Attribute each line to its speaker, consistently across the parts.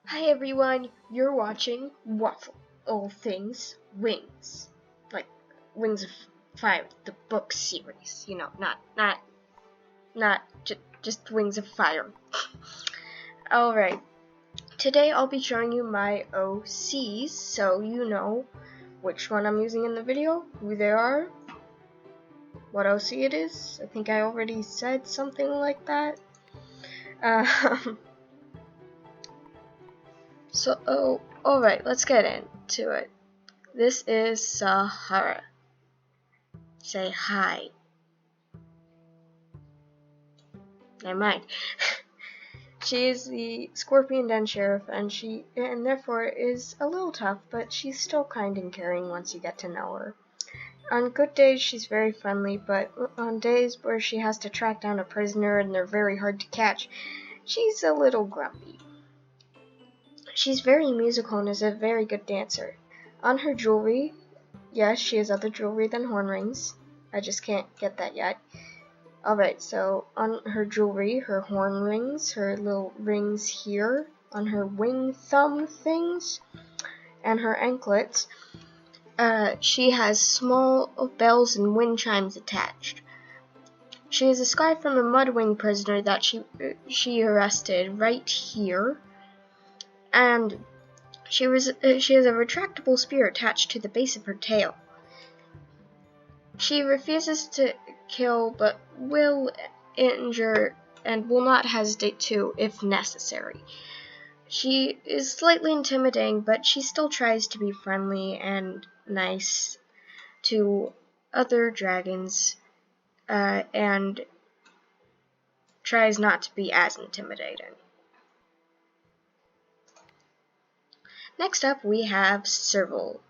Speaker 1: Hi everyone, you're watching WoF-fle, all things wings, like Wings of Fire, the book series. You know, not just Wings of Fire. All right, today I'll be showing you my OCs, so you know which one I'm using in the video, who they are, what OC it is. I think I already said something like that. Alright, let's get into it. This is Sahara. Say hi. Never mind. She is the Scorpion Den Sheriff, and therefore is a little tough, but she's still kind and caring once you get to know her. On good days, she's very friendly, but on days where she has to track down a prisoner and they're very hard to catch, she's a little grumpy. She's very musical and is a very good dancer. On her jewelry, yes, she has other jewelry than horn rings. I just can't get that yet. Alright, so on her jewelry, her horn rings, her little rings here, on her wing thumb things, and her anklets, she has small bells and wind chimes attached. She is a sky from a mudwing prisoner that she arrested right here, and she has a retractable spear attached to the base of her tail. She refuses to kill, but will injure and will not hesitate to if necessary. She is slightly intimidating, but she still tries to be friendly and nice to other dragons, and tries not to be as intimidating. Next up, we have Serval.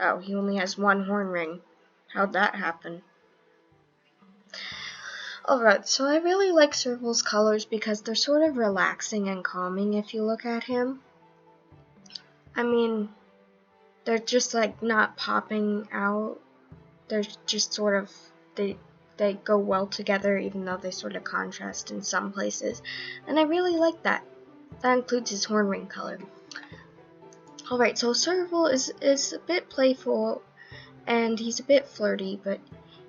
Speaker 1: Oh, he only has one horn ring. How'd that happen? Alright, so I really like Serval's colors because they're sort of relaxing and calming if you look at him. I mean, they're just like not popping out. They're just sort of, they go well together even though they sort of contrast in some places. And I really like that. That includes his horn ring color. Alright, so Serval is a bit playful and he's a bit flirty, but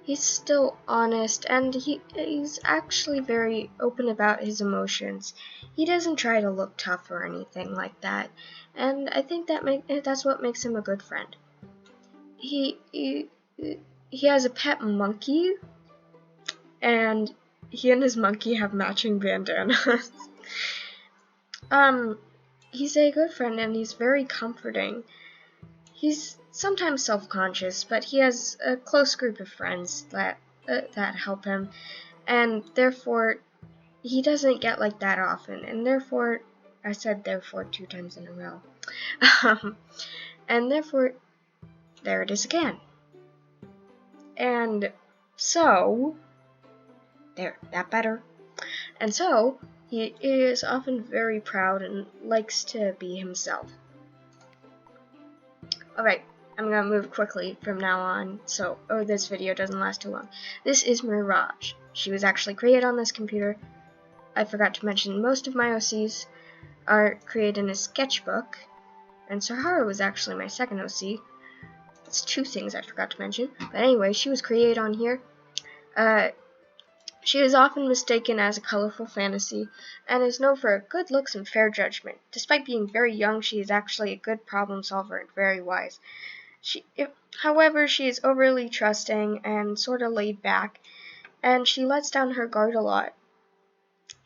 Speaker 1: he's still honest, and he's actually very open about his emotions. He doesn't try to look tough or anything like that, and I think that's what makes him a good friend. He has a pet monkey, and he and his monkey have matching bandanas. He's a good friend, and he's very comforting. He's sometimes self-conscious, but he has a close group of friends that help him, and therefore he doesn't get like that often, and therefore, I said therefore 2 times in a row, and therefore, there it is again. And so, there, that better. And so, he is often very proud and likes to be himself. Alright, I'm gonna move quickly from now on, so this video doesn't last too long. This is Mirage. She was actually created on this computer. I forgot to mention most of my OCs are created in a sketchbook, and Sahara was actually my second OC. That's 2 things I forgot to mention. But anyway, she was created on here. She is often mistaken as a colorful fantasy, and is known for good looks and fair judgment. Despite being very young, she is actually a good problem solver and very wise. However, she is overly trusting and sort of laid back, and she lets down her guard a lot.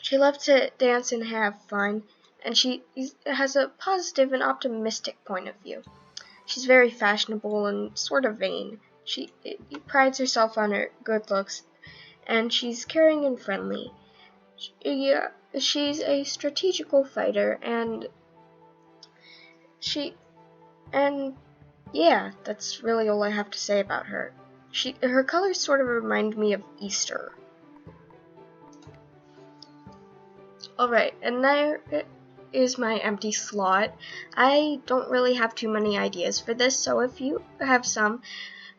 Speaker 1: She loves to dance and have fun, and she has a positive and optimistic point of view. She's very fashionable and sort of vain. She prides herself on her good looks, and she's caring and friendly. She's a strategical fighter, and yeah, that's really all I have to say about her. Her colors sort of remind me of Easter. Alright, and there is my empty slot. I don't really have too many ideas for this, so if you have some,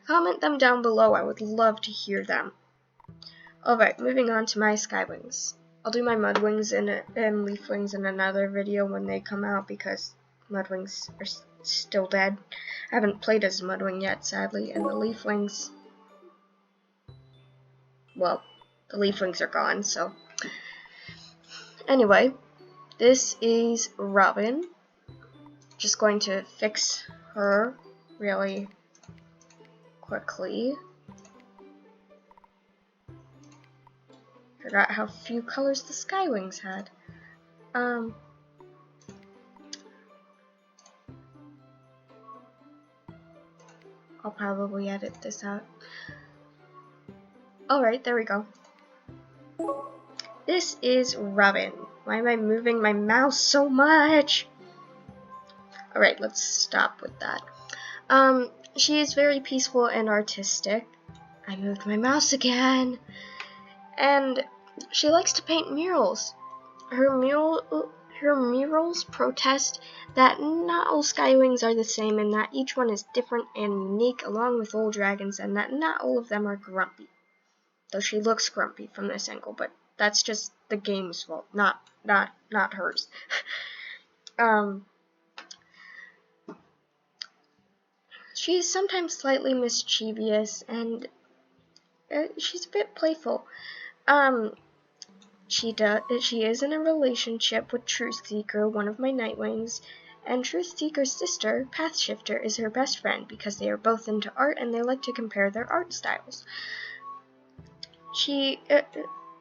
Speaker 1: comment them down below. I would love to hear them. Alright, moving on to my Skywings. I'll do my Mudwings and Leafwings in another video when they come out, because Mudwings are still dead. I haven't played as a Mudwing yet, sadly, and the Leafwings, well, the Leafwings are gone, so. Anyway, this is Robin. Just going to fix her really quickly. Forgot how few colors the Skywings had. I'll probably edit this out. Alright, there we go. This is Robin. Why am I moving my mouse so much? Alright, let's stop with that. She is very peaceful and artistic. I moved my mouse again. And she likes to paint murals. Her murals protest that not all Skywings are the same, and that each one is different and unique, along with old dragons, and that not all of them are grumpy. Though she looks grumpy from this angle, but that's just the game's fault, not hers. She is sometimes slightly mischievous, and she's a bit playful. She is in a relationship with Truthseeker, one of my Nightwings, and Truthseeker's sister, Pathshifter, is her best friend because they are both into art and they like to compare their art styles.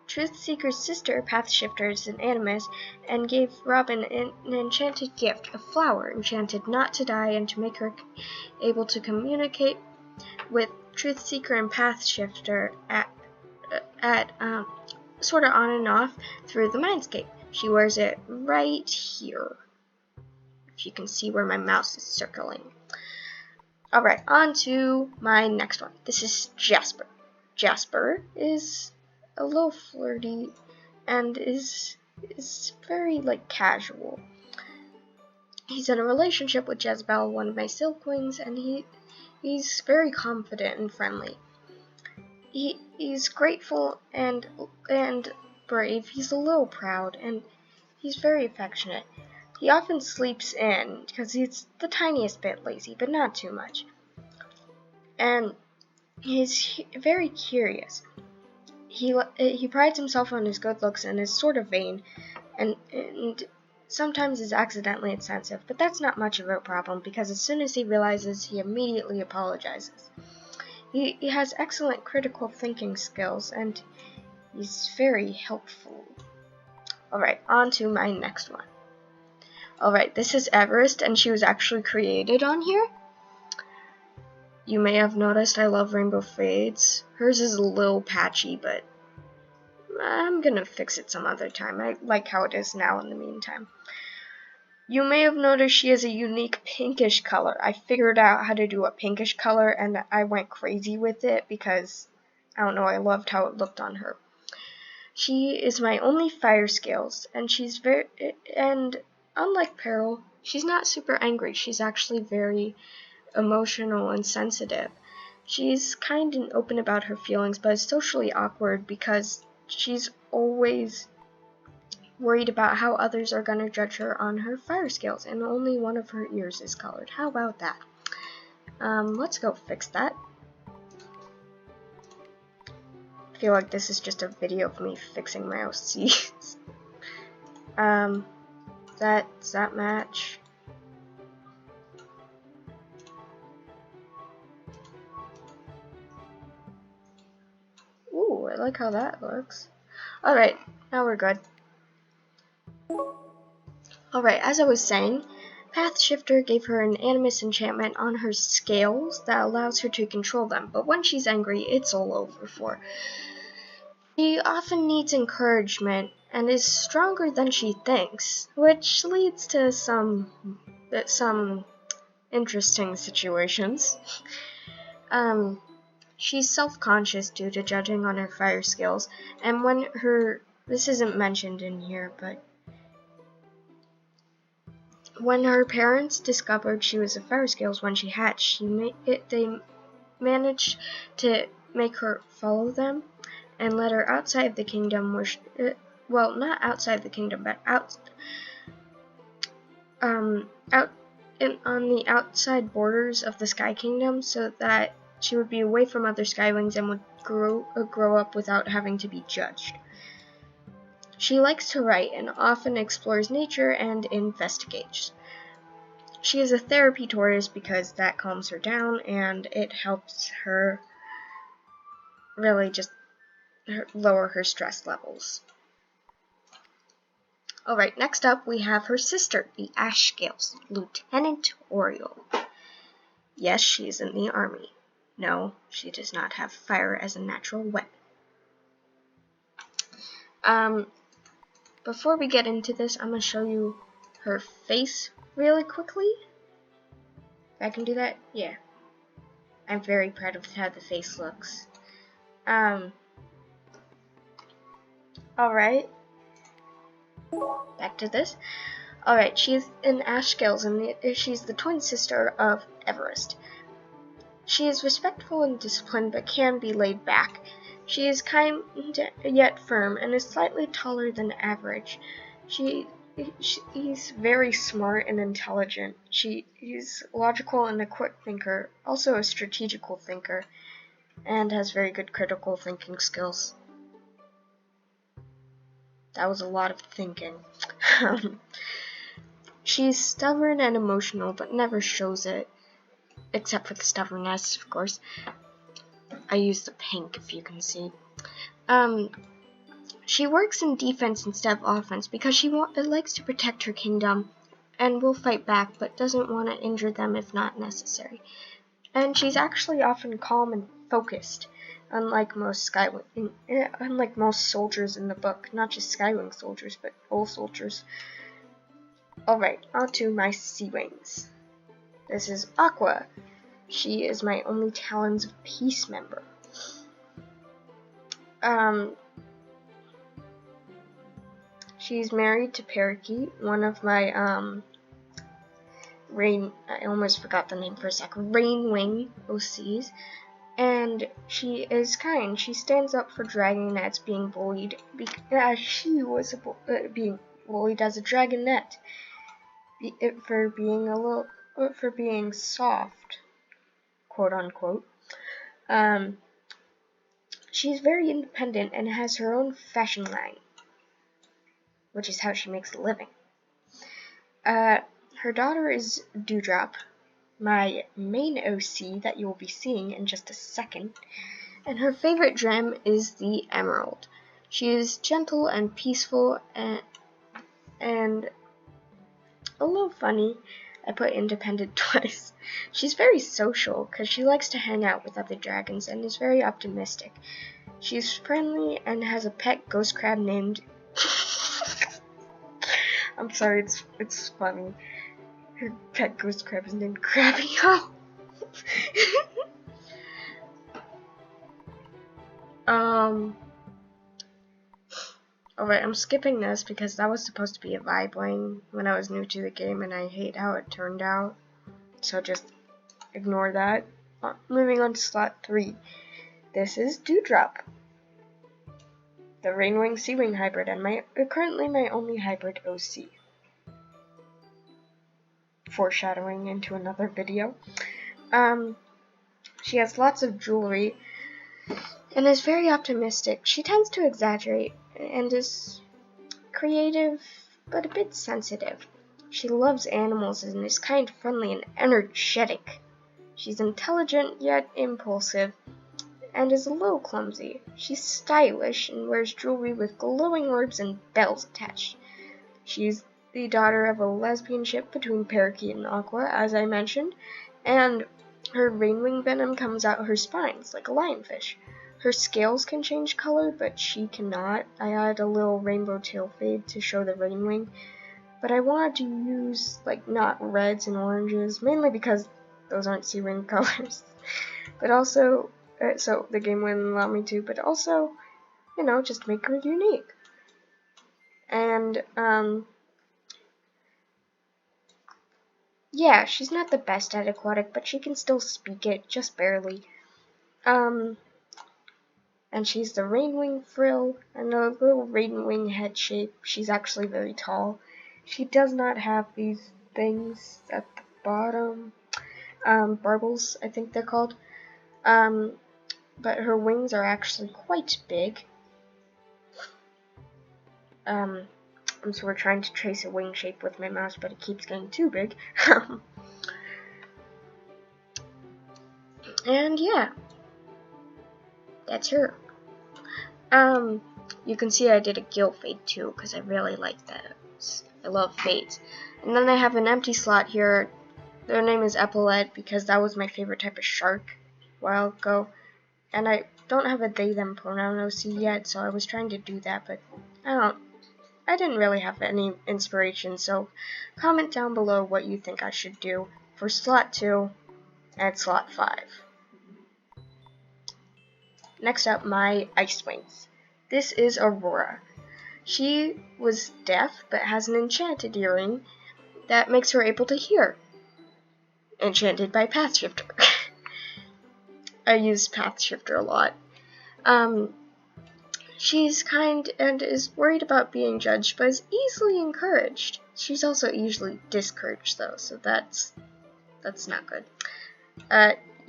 Speaker 1: Truthseeker's sister, Pathshifter, is an animist and gave Robin an enchanted gift, a flower enchanted not to die and to make her able to communicate with Truthseeker and Pathshifter at sort of on and off through the mindscape. She wears it right here, if you can see where my mouse is circling. Alright, on to my next one. This is Jasper. Jasper is a little flirty and is very casual. He's in a relationship with Jezebel, one of my Silkwings, and he's very confident and friendly. He's grateful and brave. He's a little proud, and he's very affectionate. He often sleeps in because he's the tiniest bit lazy, but not too much. And he's very curious. He prides himself on his good looks and is sort of vain, and sometimes is accidentally insensitive, but that's not much of a problem because as soon as he realizes, he immediately apologizes. He has excellent critical thinking skills, and he's very helpful. Alright, on to my next one. Alright, this is Everest, and she was actually created on here. You may have noticed I love Rainbow Fades. Hers is a little patchy, but I'm gonna fix it some other time. I like how it is now in the meantime. You may have noticed she has a unique pinkish color. I figured out how to do a pinkish color, and I went crazy with it because, I don't know, I loved how it looked on her. She is my only fire scales, and unlike Peril, she's not super angry. She's actually very emotional and sensitive. She's kind and open about her feelings, but is socially awkward because she's always worried about how others are going to judge her on her fire scales, and only one of her ears is colored. How about that? Let's go fix that. I feel like this is just a video of me fixing my OCs. Does that match? Ooh, I like how that looks. Alright, now we're good. Alright, as I was saying, Pathshifter gave her an animus enchantment on her scales that allows her to control them, but when she's angry, it's all over for her. She often needs encouragement and is stronger than she thinks, which leads to some interesting situations. She's self-conscious due to judging on her fire skills, and this isn't mentioned in here, but when her parents discovered she was a fire scales when she hatched, they managed to make her follow them and let her outside the kingdom well, not outside the kingdom, but out on the outside borders of the Sky Kingdom, so that she would be away from other Skywings and would grow up without having to be judged. She likes to write and often explores nature and investigates. She is a therapy tortoise because that calms her down and it helps her really just lower her stress levels. Alright, next up we have her sister, the Ash Scales, Lieutenant Oriole. Yes, she is in the army. No, she does not have fire as a natural weapon. Before we get into this, I'm going to show you her face really quickly. If I can do that? Yeah. I'm very proud of how the face looks. Alright. Back to this. Alright, she's an Ash Scales, and she's the twin sister of Everest. She is respectful and disciplined, but can be laid back. She is kind yet firm, and is slightly taller than average. She's very smart and intelligent. She's logical and a quick thinker, also a strategical thinker, and has very good critical thinking skills. That was a lot of thinking. She's stubborn and emotional, but never shows it. Except for the stubbornness, of course. I use the pink, if you can see. She works in defense instead of offense because she likes to protect her kingdom and will fight back, but doesn't want to injure them if not necessary. And she's actually often calm and focused, unlike most soldiers in the book. Not just Skywing soldiers, but all soldiers. Alright, on to my Sea Wings. This is Aqua. She is my only Talons of Peace member. She's married to Parakeet, one of my I almost forgot the name for a sec, Rainwing OCs. And she is kind. She stands up for dragonets being bullied because she was being bullied as a dragonet for being soft, quote unquote. She's very independent and has her own fashion line, which is how she makes a living. Her daughter is Dewdrop, my main OC that you will be seeing in just a second, and her favorite gem is the emerald. She is gentle and peaceful and a little funny. I put independent twice. She's very social because she likes to hang out with other dragons and is very optimistic. She's friendly and has a pet ghost crab named... I'm sorry, it's funny. Her pet ghost crab is named Krabby. Alright, I'm skipping this because that was supposed to be a Vibling when I was new to the game and I hate how it turned out. So just ignore that. Moving on to slot 3. This is Dewdrop, the Rainwing Seawing hybrid, and currently my only hybrid OC. Foreshadowing into another video. She has lots of jewelry and is very optimistic. She tends to exaggerate and is creative but a bit sensitive. She loves animals and is kind, friendly, and energetic. She's intelligent yet impulsive and is a little clumsy. She's stylish and wears jewelry with glowing orbs and bells attached. She's the daughter of a lesbian ship between Parakeet and Aqua, as I mentioned, and her rainwing venom comes out her spines like a lionfish. Her scales can change color, but she cannot. I added a little rainbow tail fade to show the rainwing, but I wanted to use not reds and oranges, mainly because those aren't Seawing colors. But also, so the game wouldn't allow me to, but also, just make her unique. And, yeah, she's not the best at aquatic, but she can still speak it, just barely. And she's the rainwing frill and the little rainwing head shape. She's actually very tall. She does not have these things at the bottom. Barbels, I think they're called. But her wings are actually quite big. I'm sort of trying to trace a wing shape with my mouse, but it keeps getting too big. And yeah, that's her. You can see I did a gill fade too, because I really like that. I love fades. And then I have an empty slot here. Their name is Epaulette, because that was my favorite type of shark a while ago. And I don't have a they them pronoun OC yet, so I was trying to do that, but I didn't really have any inspiration, so comment down below what you think I should do for slot 2 and slot 5. Next up, my ice wings. This is Aurora. She was deaf, but has an enchanted earring that makes her able to hear. Enchanted by Path Shifter. I use Path Shifter a lot. She's kind and is worried about being judged, but is easily encouraged. She's also easily discouraged, though, so that's not good.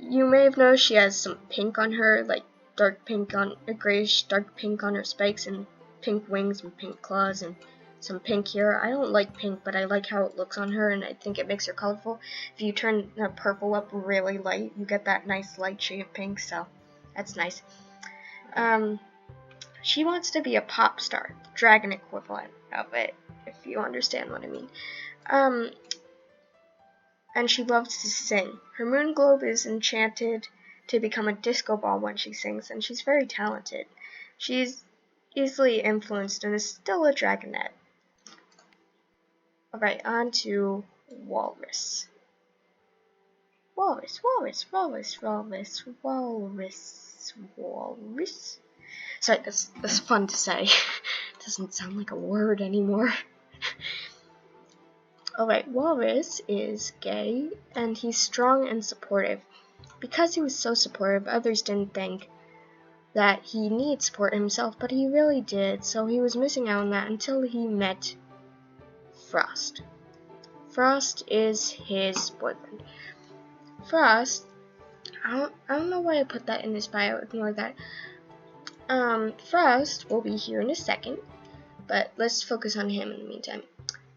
Speaker 1: You may have noticed she has some pink on her, like dark pink on a grayish dark pink on her spikes, and pink wings and pink claws, and some pink here. I don't like pink, but I like how it looks on her, and I think it makes her colorful. If you turn the purple up really light, you get that nice light shade of pink, so that's nice. She wants to be a pop star, the dragon equivalent of it, if you understand what I mean. And she loves to sing. Her moon globe is enchanted to become a disco ball when she sings, and she's very talented. She's easily influenced and is still a dragonette. Alright, on to Walrus. Walrus. Sorry, that's fun to say. It doesn't sound like a word anymore. Alright, Walrus is gay, and he's strong and supportive. Because he was so supportive, others didn't think that he needed support himself, but he really did, so he was missing out on that until he met Frost. Frost is his boyfriend. Frost, I don't know why I put that in his bio, ignore that. Frost will be here in a second, but let's focus on him in the meantime.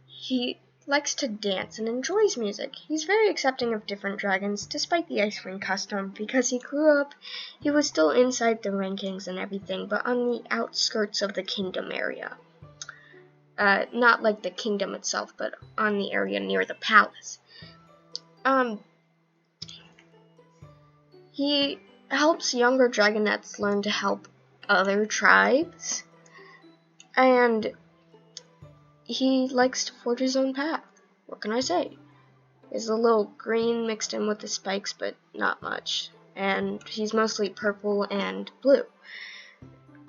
Speaker 1: He likes to dance and enjoys music. He's very accepting of different dragons, despite the Icewind custom, because he grew up, he was still inside the rankings and everything, but on the outskirts of the kingdom area. Not like the kingdom itself, but on the area near the palace. He helps younger dragonettes learn to help other tribes, and he likes to forge his own path. What can I say? There's a little green mixed in with the spikes, but not much. And he's mostly purple and blue.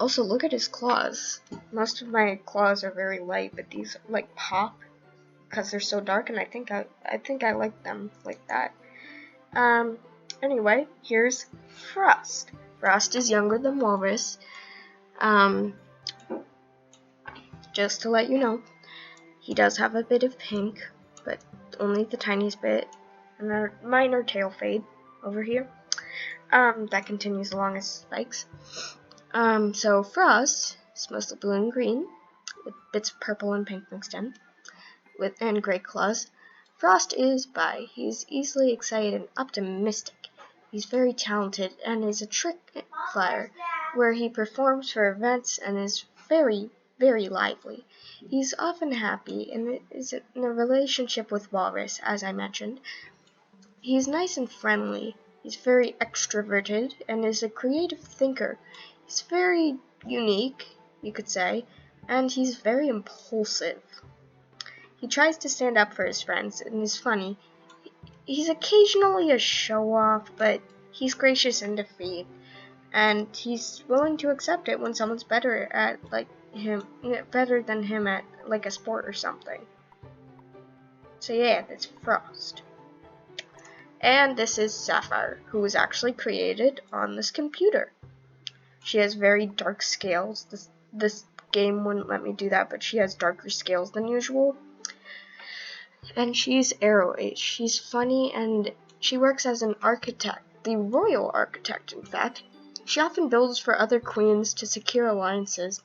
Speaker 1: Also, look at his claws. Most of my claws are very light, but these like pop because they're so dark, and I think I like them like that. Anyway, here's Frost. Frost is younger than Walrus. Just to let you know, he does have a bit of pink, but only the tiniest bit, and a minor tail fade over here. That continues along his spikes. So Frost is mostly blue and green, with bits of purple and pink mixed in, and gray claws. Frost is bi. He's easily excited and optimistic. He's very talented and is a trick flyer, where he performs for events and is very, very lively. He's often happy and is in a relationship with Walrus, as I mentioned. He's nice and friendly. He's very extroverted and is a creative thinker. He's very unique, you could say, and he's very impulsive. He tries to stand up for his friends and is funny. He's occasionally a show-off, but he's gracious in defeat, and he's willing to accept it when someone's better than him at like a sport or something. So yeah, that's Frost. And this is Sapphire, who was actually created on this computer. She has very dark scales. This game wouldn't let me do that, but she has darker scales than usual. And she's arrow-aged. She's funny, and she works as an architect, the royal architect, in fact. She often builds for other queens to secure alliances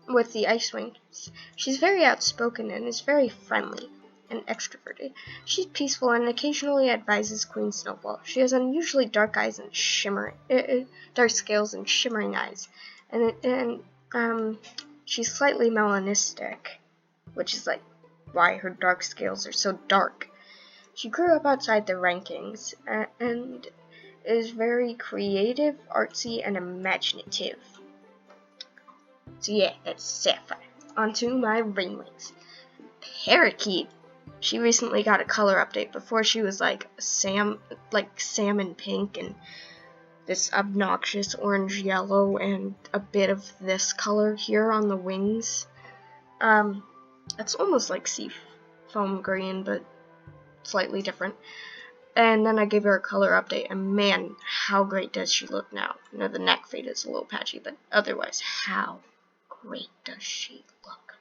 Speaker 1: with the Ice Wings. She's very outspoken and is very friendly and extroverted. She's peaceful and occasionally advises Queen Snowball. She has unusually dark eyes and dark scales and shimmering eyes, and she's slightly melanistic, which is like why her dark scales are so dark. She grew up outside the rankings and is very creative, artsy, and imaginative. So yeah, that's Sapphire. Onto my ringwings. Parakeet. She recently got a color update. Before she was like salmon pink and this obnoxious orange yellow and a bit of this color here on the wings. It's almost like sea foam green, but slightly different. And then I gave her a color update, and man, how great does she look now. You know, the neck fade is a little patchy, but otherwise, how great does she look?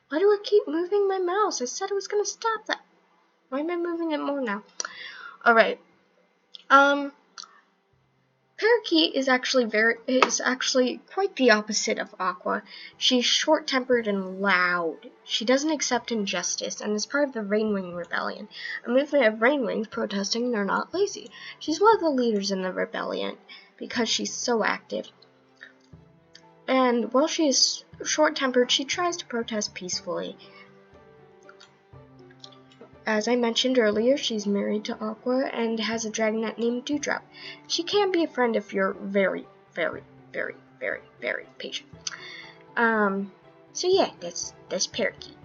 Speaker 1: Why do I keep moving my mouse? I said I was going to stop that. Why am I moving it more now? Alright. Parakeet is actually quite the opposite of Aqua. She's short-tempered and loud. She doesn't accept injustice and is part of the Rainwing Rebellion, a movement of Rainwings protesting they're not lazy. She's one of the leaders in the rebellion because she's so active. And while she is short-tempered, she tries to protest peacefully. As I mentioned earlier, she's married to Aqua and has a dragonette named Dewdrop. She can be a friend if you're very, very, very, very, very patient. So yeah, that's Parakeet.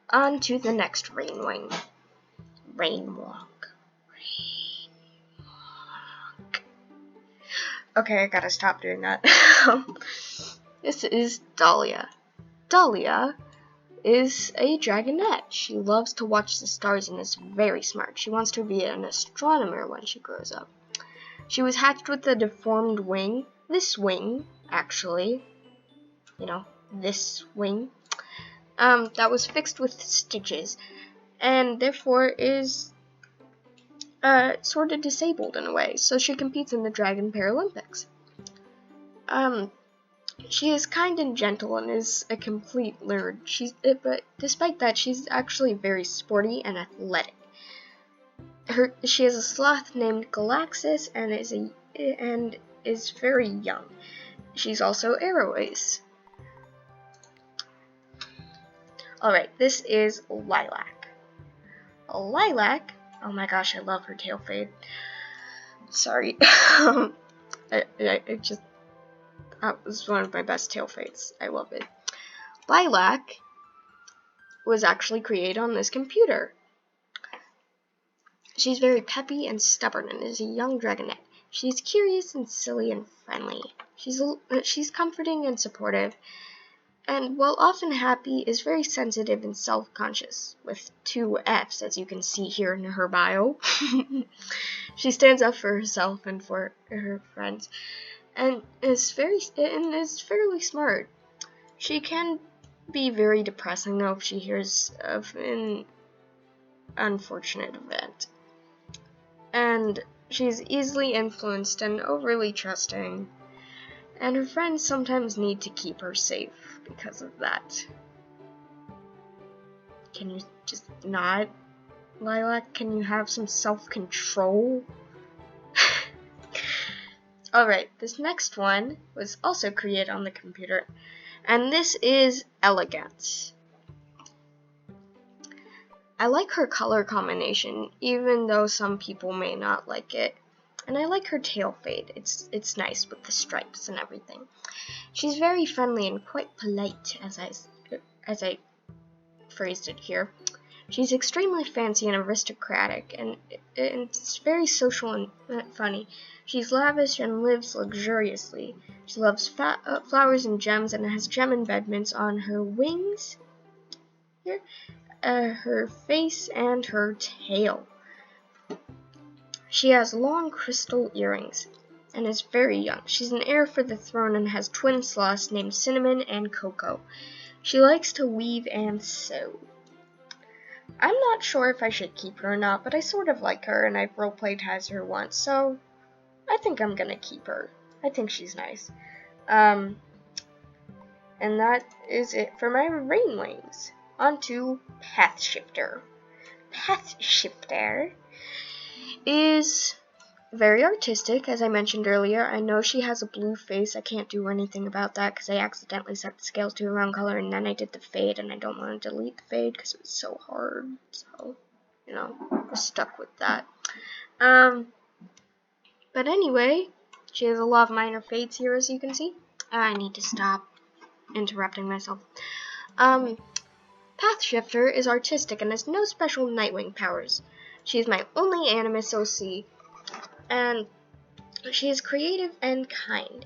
Speaker 1: On to the next Rainwing. Rainwalk. Okay, I gotta stop doing that. This is Dahlia. Dahlia is a dragonette. She loves to watch the stars and is very smart. She wants to be an astronomer when she grows up. She was hatched with a deformed wing. This wing, actually. You know, this wing. That was fixed with stitches. And therefore is sort of disabled in a way. So she competes in the Dragon Paralympics. She is kind and gentle and is a complete nerd. But despite that, she's actually very sporty and athletic. She has a sloth named Galaxis and is very young. She's also arrow ace. Alright, this is Lilac. Lilac, oh my gosh, I love her tail fade. Sorry. That was one of my best tail fades. I love it. Lilac was actually created on this computer. She's very peppy and stubborn and is a young dragonette. She's curious and silly and friendly. She's comforting and supportive, and while often happy, is very sensitive and self-conscious, with 2 F's, as you can see here in her bio. She stands up for herself and for her friends, and is fairly smart. She can be very depressing though if she hears of an unfortunate event. And she's easily influenced and overly trusting, and her friends sometimes need to keep her safe because of that. Can you just not, Lilac? Can you have some self-control? Alright, this next one was also created on the computer, and this is Elegance. I like her color combination, even though some people may not like it. And I like her tail fade. It's nice with the stripes and everything. She's very friendly and quite polite, as I phrased it here. She's extremely fancy and aristocratic, and it's very social and funny. She's lavish and lives luxuriously. She loves flowers and gems and has gem embedments on her wings, here, her face, and her tail. She has long crystal earrings. and is very young. She's an heir for the throne and has twin sloths named Cinnamon and Cocoa. She likes to weave and sew. I'm not sure if I should keep her or not, but I sort of like her, and I've roleplayed as her once, so I think I'm gonna keep her. I think she's nice. And that is it for my Rain Wings. On to Path Shifter. Path Shifter is very artistic, as I mentioned earlier. I know she has a blue face. I can't do anything about that because I accidentally set the scales to the wrong color, and then I did the fade, and I don't want to delete the fade because it was so hard. So, we're stuck with that. But anyway, she has a lot of minor fades here, as you can see. I need to stop interrupting myself. Path Shifter is artistic and has no special Nightwing powers. She is my only Animus OC, and she is creative and kind.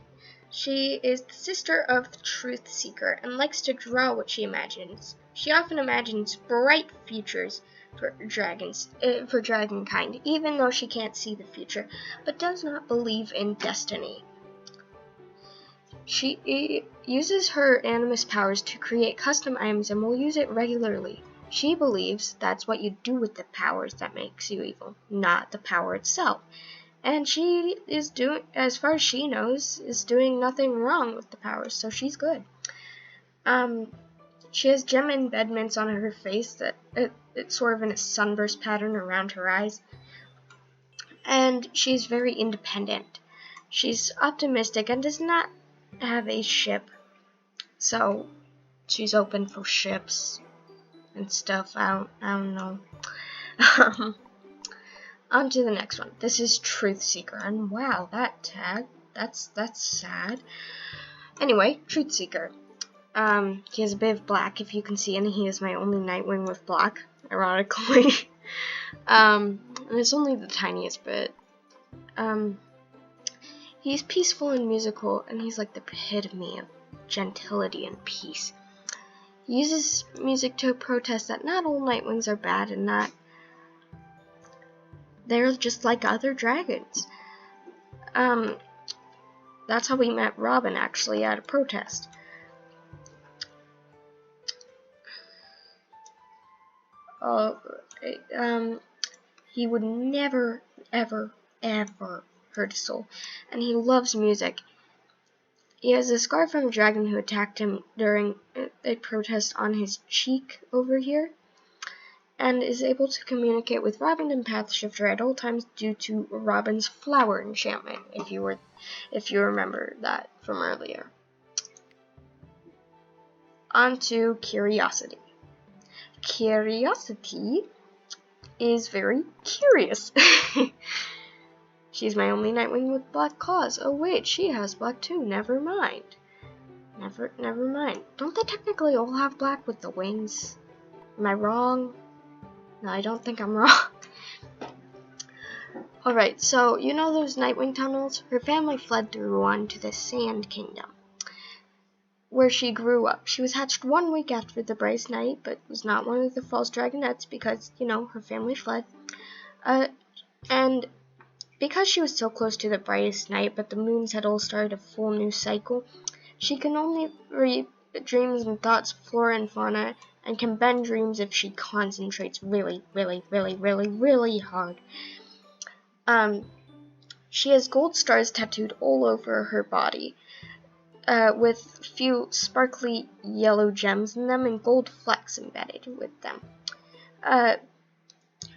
Speaker 1: She is the sister of the Truth Seeker and likes to draw what she imagines. She often imagines bright futures for dragonkind, even though she can't see the future, but does not believe in destiny. She uses her Animus powers to create custom items and will use it regularly. She believes that's what you do with the powers that makes you evil, not the power itself. And she is doing, as far as she knows, is doing nothing wrong with the powers, so she's good. She has gem embedments on her face that it's sort of in a sunburst pattern around her eyes. And she's very independent. She's optimistic and does not have a ship, so she's open for ships and stuff. I don't know. On to the next one. This is Truth Seeker, and wow, that tag, that's sad. Anyway, Truth Seeker. He has a bit of black, if you can see, and he is my only Nightwing with black, ironically. And it's only the tiniest bit. He's peaceful and musical, and he's like the epitome of gentility and peace. He uses music to protest that not all Nightwings are bad and that they're just like other dragons. That's how we met Robin, actually, at a protest. He would never, ever, ever hurt a soul, and he loves music. He has a scar from a dragon who attacked him during a protest on his cheek over here, and is able to communicate with Robin and Path Shifter at all times due to Robin's flower enchantment, if you remember that from earlier. On to Curiosity. Curiosity is very curious. She's my only Nightwing with black claws. Oh wait, she has black too. Never mind. Never mind. Don't they technically all have black with the wings? Am I wrong? No, I don't think I'm wrong. Alright, so you know those Nightwing tunnels? Her family fled through one to the Sand Kingdom, where she grew up. She was hatched 1 week after the Bryce Night, but was not one of the false dragonettes because, her family fled. And because she was so close to the brightest night, but the moons had all started a full new cycle, she can only read dreams and thoughts of flora and fauna, and can bend dreams if she concentrates really, really, really, really, really hard. She has gold stars tattooed all over her body, with a few sparkly yellow gems in them and gold flecks embedded with them.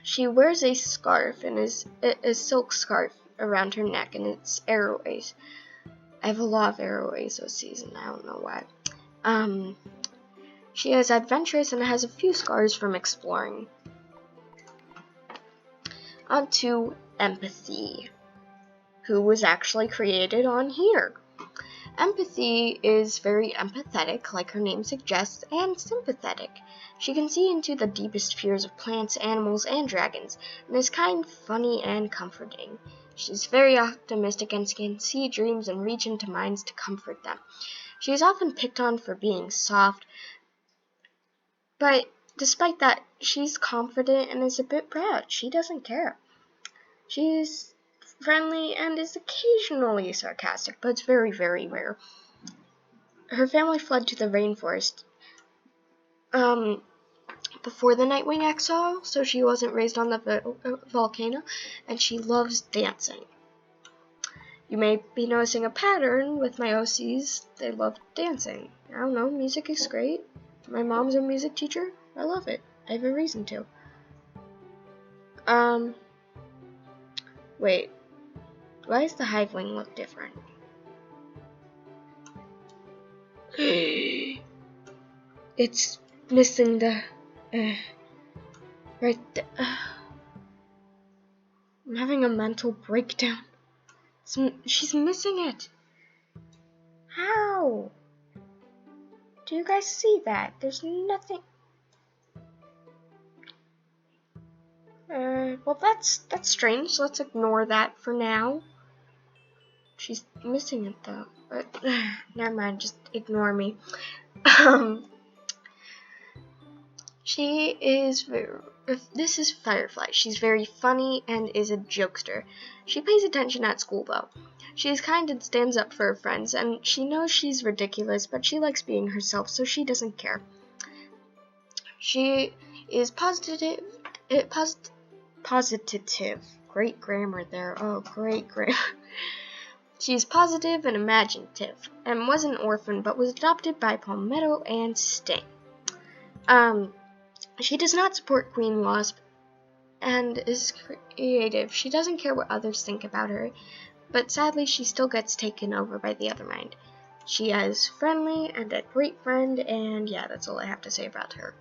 Speaker 1: She wears a scarf, and a silk scarf around her neck, and it's arroways. I have a lot of arroways this season, I don't know why. She is adventurous and has a few scars from exploring. On to Empathy, who was actually created on here. Empathy is very empathetic, like her name suggests, and sympathetic. She can see into the deepest fears of plants, animals, and dragons, and is kind, funny, and comforting. She's very optimistic and can see dreams and reach into minds to comfort them. She is often picked on for being soft, but despite that, she's confident and is a bit proud. She doesn't care. She's friendly and is occasionally sarcastic, but it's very, very rare. Her family fled to the rainforest before the Nightwing exile, so she wasn't raised on the volcano, and she loves dancing. You may be noticing a pattern with my OCs. They love dancing. I don't know, music is great. My mom's a music teacher. I love it. I have a reason to. Wait. Why does the hive wing look different? It's missing the... right there. I'm having a mental breakdown. She's missing it. How? Do you guys see that? There's nothing... well, that's strange. Let's ignore that for now. She's missing it, though. But, never mind. Just ignore me. She is this is Firefly. She's very funny and is a jokester. She pays attention at school, though. She is kind and stands up for her friends, and she knows she's ridiculous, but she likes being herself, so she doesn't care. She is positive. Great grammar there. Oh, great grammar. She's positive and imaginative, and was an orphan, but was adopted by Palmetto and Sting. She does not support Queen Wasp and is creative. She doesn't care what others think about her, but sadly she still gets taken over by the other mind. She is friendly and a great friend, and yeah, that's all I have to say about her.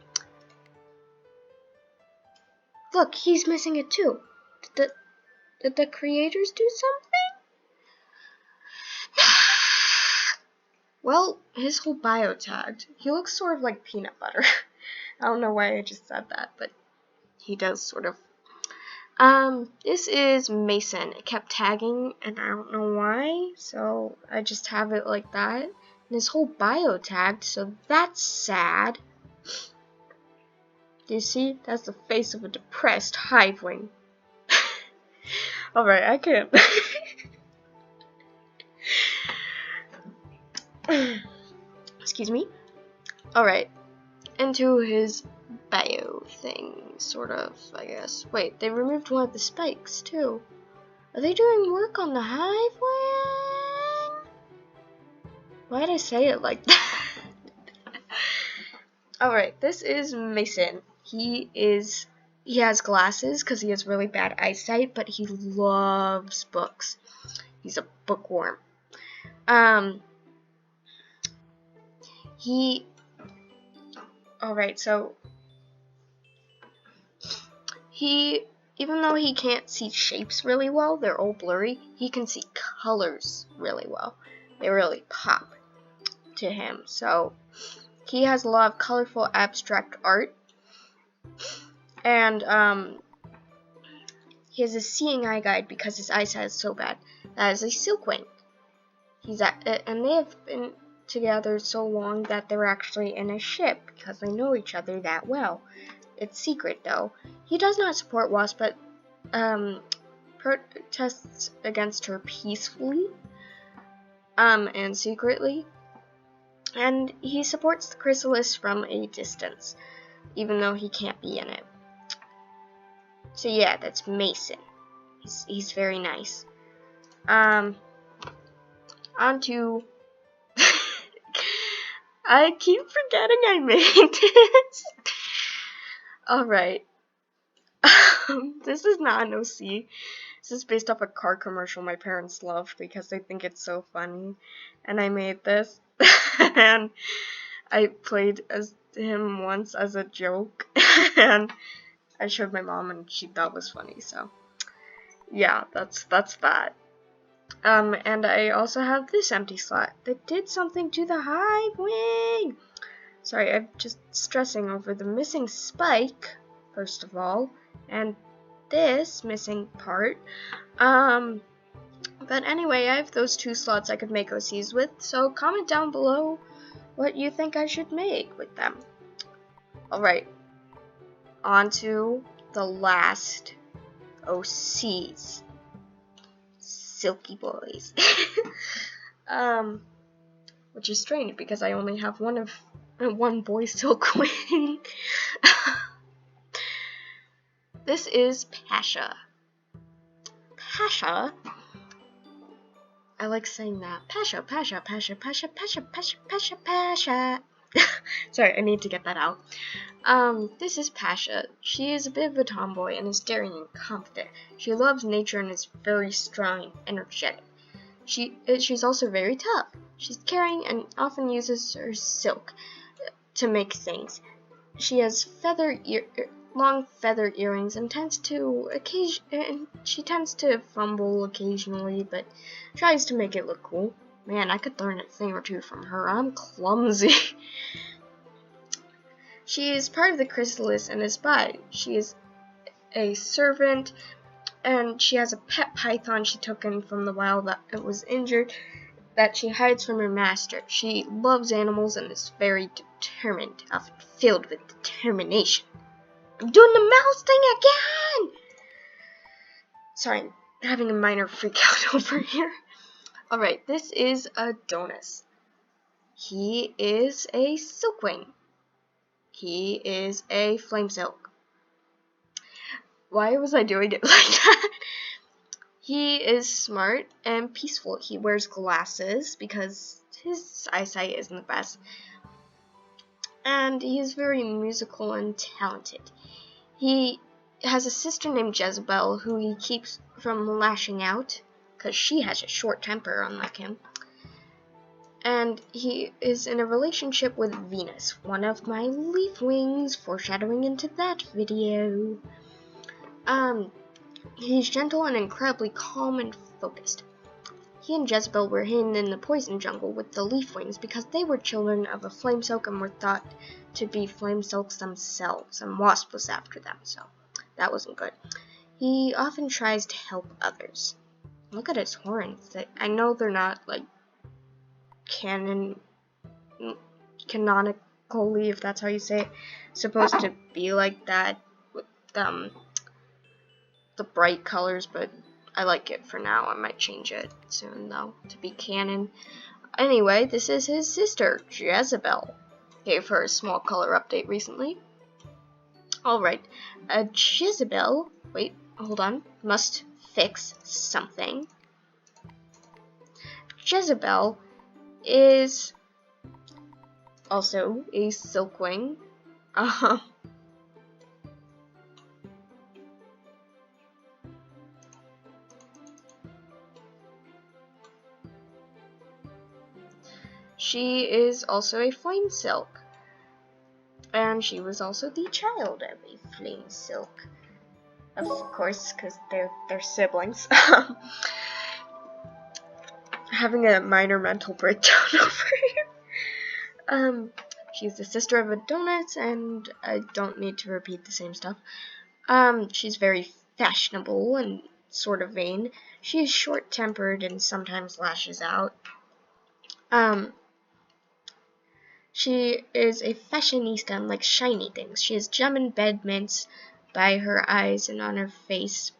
Speaker 1: Look, he's missing it too. Did the creators do something? Well, his whole bio tagged. He looks sort of like peanut butter. I don't know why I just said that, but he does sort of. This is Mason. It kept tagging, and I don't know why, so I just have it like that. And his whole bio tagged, so that's sad. Do you see? That's the face of a depressed hivewing. Alright, I can't. Excuse me. Alright. Into his bio thing, sort of, I guess. Wait, they removed one of the spikes, too. Are they doing work on the hive wing? Why did I say it like that? Alright, this is Mason. He has glasses because he has really bad eyesight, but he loves books. He's a bookworm. Alright, so even though he can't see shapes really well, they're all blurry, he can see colors really well. They really pop to him. So he has a lot of colorful abstract art. And he has a seeing eye guide because his eyesight is so bad. That is a silkwing. And they have been together so long that they're actually in a ship because they know each other that well. It's secret, though. He does not support Wasp, but protests against her peacefully and secretly. And he supports the Chrysalis from a distance, even though he can't be in it. So yeah, that's Mason. He's very nice. On to... I keep forgetting I made this. Alright. This is not an OC. This is based off a car commercial my parents love because they think it's so funny. And I made this. And I played as him once as a joke. And I showed my mom and she thought it was funny. So yeah, that's that. And I also have this empty slot that did something to the hive wing. Sorry, I'm just stressing over the missing spike, first of all, and this missing part. But anyway, I have those two slots I could make OCs with, so comment down below what you think I should make with them. Alright, on to the last OCs. silky boys. Which is strange because I only have one boy silk wing. This is Pasha. Pasha. I like saying that. Pasha, Pasha, Pasha, Pasha, Pasha, Pasha, Pasha, Pasha. Sorry, I need to get that out. This is Pasha. She is a bit of a tomboy and is daring and confident. She loves nature and is very strong and energetic. She's also very tough. She's caring and often uses her silk to make things. She has long feather earrings and she tends to fumble occasionally, but tries to make it look cool. Man, I could learn a thing or two from her. I'm clumsy. She is part of the chrysalis and is spy. She is a servant, and she has a pet python she took in from the wild that it was injured, that she hides from her master. She loves animals and is very determined, often filled with determination. I'm doing the mouse thing again! Sorry, I'm having a minor freak out over here. Alright, this is Adonis. He is a silkwing. He is a flame silk. Why was I doing it like that? He is smart and peaceful. He wears glasses because his eyesight isn't the best. And he is very musical and talented. He has a sister named Jezebel who he keeps from lashing out because she has a short temper, unlike him. And he is in a relationship with Venus, one of my leaf wings, foreshadowing into that video. He's gentle and incredibly calm and focused. He and Jezebel were hidden in the poison jungle with the leaf wings because they were children of a flame silk and were thought to be flame silks themselves, and Wasp was after them, so that wasn't good. He often tries to help others. Look at his horns. I know they're not like canonically, if that's how you say it, supposed to be like that with the bright colors, but I like it for now. I might change it soon though to be canon. Anyway, this is his sister, Jezebel. Gave her a small color update recently. Alright, Jezebel, wait, hold on, must fix something. Jezebel is also a silkwing. She is also a flame silk. And she was also the child of a flame silk. Of course, because they're siblings. Having a minor mental breakdown over here. She's the sister of Adonis, and I don't need to repeat the same stuff. She's very fashionable and sort of vain. She is short-tempered and sometimes lashes out. She is a fashionista and likes shiny things. She has gem and bed mints by her eyes and on her face.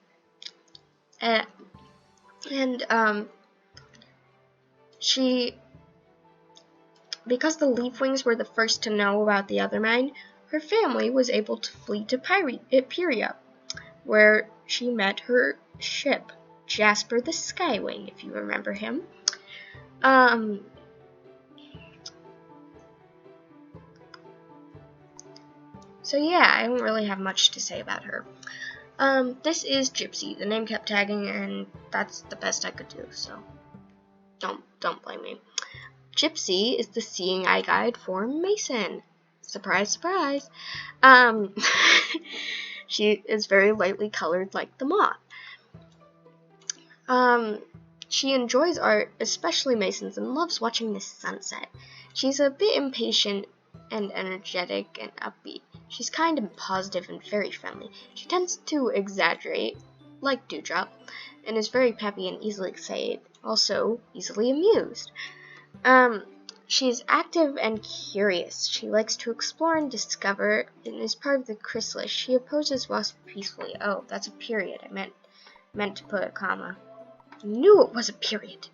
Speaker 1: Because the Leafwings were the first to know about the other mine, her family was able to flee to Pyria, where she met her ship, Jasper the Skywing, if you remember him. So yeah, I don't really have much to say about her. This is Gypsy. The name kept tagging, and that's the best I could do, so don't blame me. Gypsy is the seeing eye guide for Mason. Surprise, surprise. She is very lightly colored like the moth. She enjoys art, especially Mason's, and loves watching the sunset. She's a bit impatient and energetic and upbeat. She's kind and positive and very friendly. She tends to exaggerate, like Dewdrop, and is very peppy and easily excited, also easily amused. She's active and curious. She likes to explore and discover, and is part of the chrysalis. She opposes Wasp peacefully. Oh, that's a period. I meant to put a comma. Knew it was a period.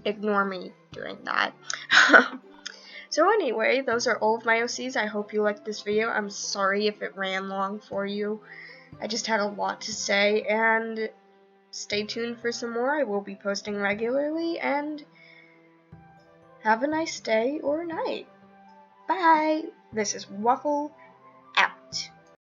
Speaker 1: Ignore me doing that. So anyway, those are all of my OCs. I hope you liked this video. I'm sorry if it ran long for you. I just had a lot to say, and stay tuned for some more. I will be posting regularly, and have a nice day or night. Bye! This is WoF-fle.